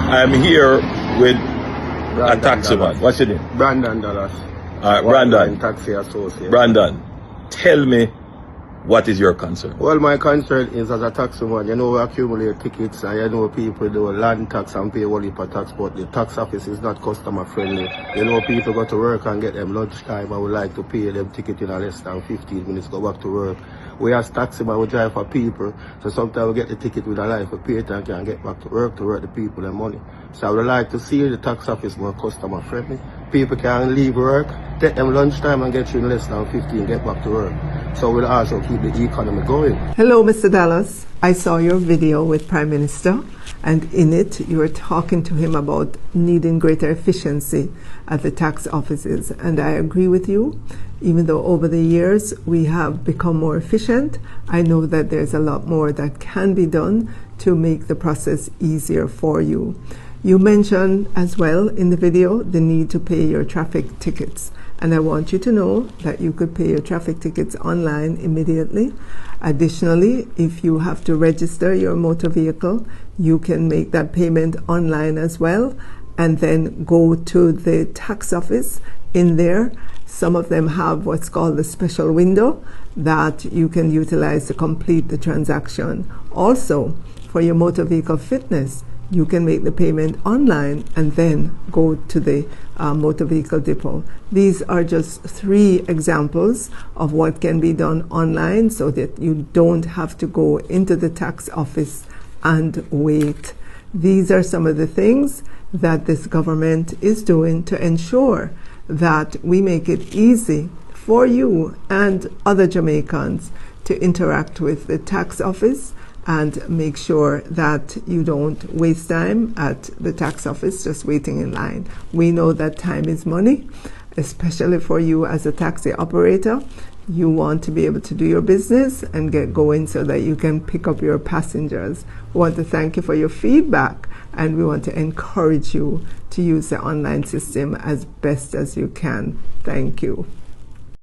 I'm here with a Brandon taxi man. Dallas. What's your name? Brandon Dallas. All right, Brandon. Taxi Associate. Brandon, tell me, what is your concern? Well, my concern is as a taxman, you know, we accumulate tickets and you know people do land tax and pay one per tax, but the tax office is not customer friendly. You know, people go to work and get them lunchtime and would like to pay them ticket in less than 15 minutes, go back to work. We as taxman, we drive for people, so sometimes we get the ticket with a life, we pay it and can get back to work the people and money. So I would like to see the tax office more customer friendly. People can leave work, take them lunchtime and get you in less than 15, get back to work. So we'll also keep the economy going. Hello, Mr. Dallas. I saw your video with Prime Minister, and in it you were talking to him about needing greater efficiency at the tax offices. And I agree with you. Even though over the years we have become more efficient, I know that there's a lot more that can be done to make the process easier for you. You mentioned as well in the video the need to pay your traffic tickets. And I want you to know that you could pay your traffic tickets online immediately. Additionally, if you have to register your motor vehicle, you can make that payment online as well, and then go to the tax office. In there, some of them have what's called the special window that you can utilize to complete the transaction. Also, for your motor vehicle fitness, you can make the payment online and then go to the motor vehicle depot. These are just 3 examples of what can be done online so that you don't have to go into the tax office and wait. These are some of the things that this government is doing to ensure that we make it easy for you and other Jamaicans to interact with the tax office and make sure that you don't waste time at the tax office just waiting in line. We know that time is money, especially for you as a taxi operator. You want to be able to do your business and get going so that you can pick up your passengers. We want to thank you for your feedback, and we want to encourage you to use the online system as best as you can. Thank you.